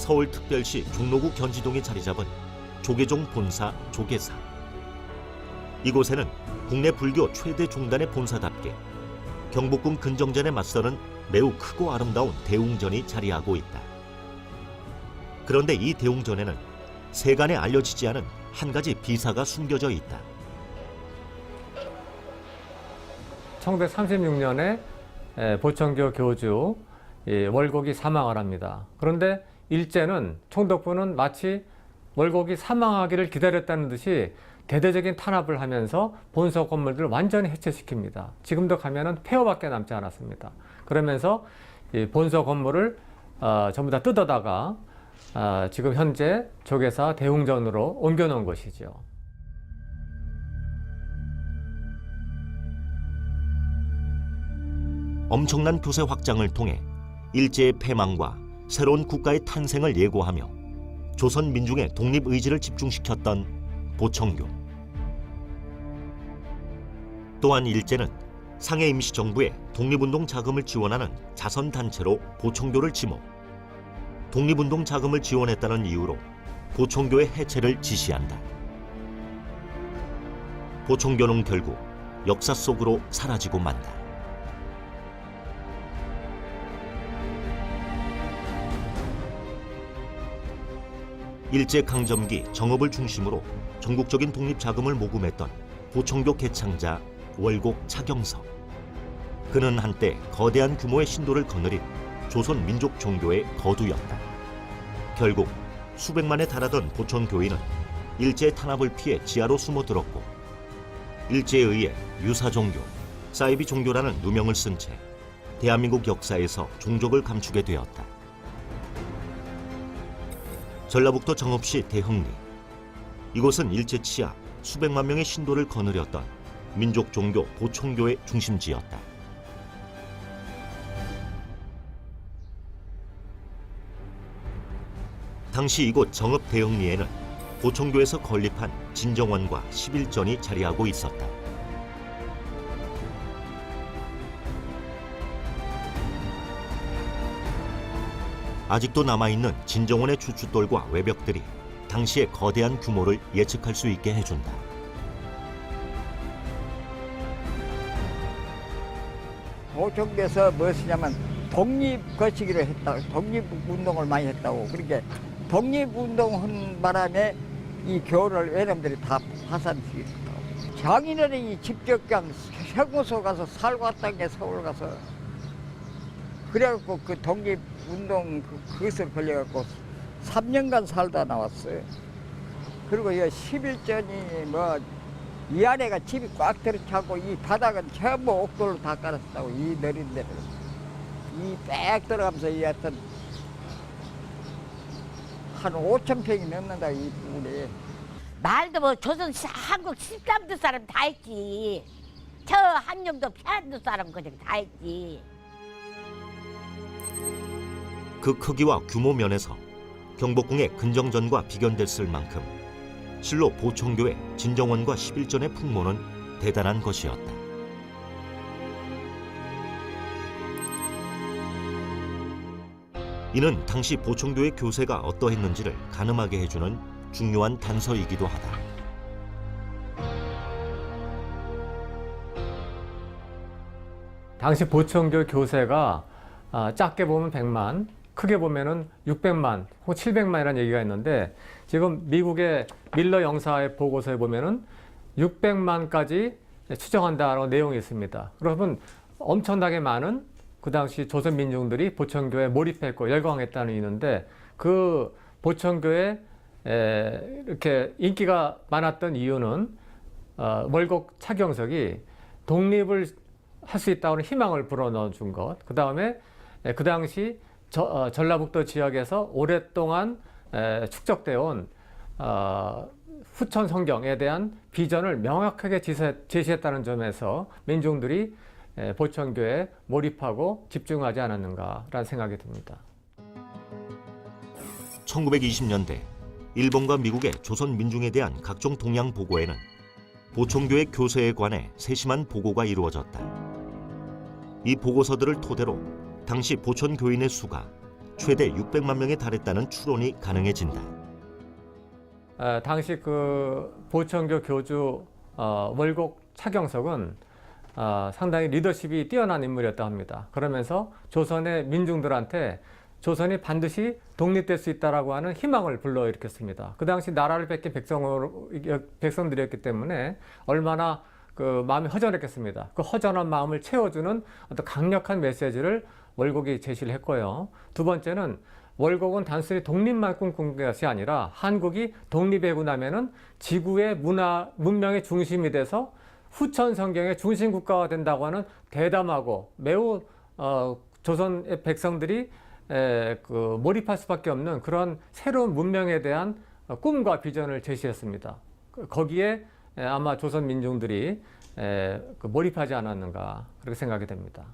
서울특별시 종로구 견지동에 자리 잡은 조계종 본사 조계사. 이곳에는 국내 불교 최대 종단의 본사답게 경복궁 근정전에 맞서는 매우 크고 아름다운 대웅전이 자리하고 있다. 그런데 이 대웅전에는 세간에 알려지지 않은 한 가지 비사가 숨겨져 있다. 1936년에 보청교 교주 월곡이 사망을 합니다. 그런데 일제는 총독부는 마치 월곡이 사망하기를 기다렸다는 듯이 대대적인 탄압을 하면서 본서 건물들을 완전히 해체시킵니다. 지금도 가면은 폐허밖에 남지 않았습니다. 그러면서 이 본서 건물을 전부 다 뜯어다가 지금 현재 조계사 대웅전으로 옮겨놓은 것이죠. 엄청난 교세 확장을 통해 일제의 패망과 새로운 국가의 탄생을 예고하며 조선 민중의 독립 의지를 집중시켰던 보청교. 또한 일제는 상해 임시정부에 독립운동 자금을 지원하는 자선단체로 보청교를 지목, 독립운동 자금을 지원했다는 이유로 보청교의 해체를 지시한다. 보청교는 결국 역사 속으로 사라지고 만다. 일제강점기 정업을 중심으로 전국적인 독립자금을 모금했던 보청교 개창자 월곡 차경석. 그는 한때 거대한 규모의 신도를 거느린 조선 민족 종교의 거두였다. 결국 수백만에 달하던 보청교인은 일제의 탄압을 피해 지하로 숨어들었고 일제에 의해 유사종교, 사이비 종교라는 누명을 쓴 채 대한민국 역사에서 종족을 감추게 되었다. 전라북도 정읍시 대흥리. 이곳은 일제 치하 수백만 명의 신도를 거느렸던 민족 종교 보청교의 중심지였다. 당시 이곳 정읍 대흥리에는 보청교에서 건립한 진정원과 11전이 자리하고 있었다. 아직도 남아있는 진정원의 주춧돌과 외벽들이 당시의 거대한 규모를 예측할 수 있게 해준다. 보청교에서 무엇이냐면 독립거시기를 했다. 독립운동을 많이 했다고. 그러니까 독립운동한 바람에 이 교를 외놈들이 다 파산시켰다고. 장인어른이 직접 그냥 세무소 가서 살고 왔다는 게 서울 가서. 그래갖고 그 독립운동 그것을 걸려갖고 3년간 살다 나왔어요. 그리고 이 11전이 뭐 이 안에가 집이 꽉 들어차고 이 바닥은 전부 옥돌로 다 깔았다고. 이 느린 데를 이 빽 들어가면서 이 하여튼 한 5천 평이 넘는다 이 부분이. 말도 뭐 조선 한국 13도 사람 다 했지. 저 한영도 편도 사람 그냥 다 했지. 그 크기와 규모 면에서 경복궁의 근정전과 비견됐을 만큼 실로 보청교의 진정원과 11전의 풍모는 대단한 것이었다. 이는 당시 보청교의 교세가 어떠했는지를 가늠하게 해주는 중요한 단서이기도 하다. 당시 보청교 교세가 작게 보면 100만, 크게 보면은 600만 혹은 700만이라는 얘기가 있는데 지금 미국의 밀러 영사의 보고서에 보면은 600만까지 추정한다라는 내용이 있습니다. 그러면 엄청나게 많은 그 당시 조선 민중들이 보청교에 몰입했고 열광했다는 이유인데 그 보청교에 이렇게 인기가 많았던 이유는 월곡 차경석이 독립을 할 수 있다는 희망을 불어넣어 준 것. 그 다음에 그 당시 전라북도 지역에서 오랫동안 축적되어 온 후천 성경에 대한 비전을 명확하게 제시했다는 점에서 민중들이 보청교에 몰입하고 집중하지 않았는가라는 생각이 듭니다. 1920년대 일본과 미국의 조선 민중에 대한 각종 동향 보고에는 보청교의 교세에 관해 세심한 보고가 이루어졌다. 이 보고서들을 토대로 당시 보천 교인의 수가 최대 600만 명에 달했다는 추론이 가능해진다. 당시 그 보천교 교주 월곡 차경석은 상당히 리더십이 뛰어난 인물이었다고 합니다. 그러면서 조선의 민중들한테 조선이 반드시 독립될 수 있다라고 하는 희망을 불러일으켰습니다. 그 당시 나라를 뺏긴 백성들이었기 때문에 얼마나 그 마음이 허전했겠습니다. 그 허전한 마음을 채워주는 어떤 강력한 메시지를 월곡이 제시를 했고요. 두 번째는 월곡은 단순히 독립만 꿈꾼 것이 아니라 한국이 독립되고 나면은 지구의 문명의 중심이 돼서 후천 성경의 중심 국가가 된다고 하는 대담하고 매우 조선의 백성들이 몰입할 수밖에 없는 그런 새로운 문명에 대한 꿈과 비전을 제시했습니다. 거기에 아마 조선 민중들이 몰입하지 않았는가 그렇게 생각이 됩니다.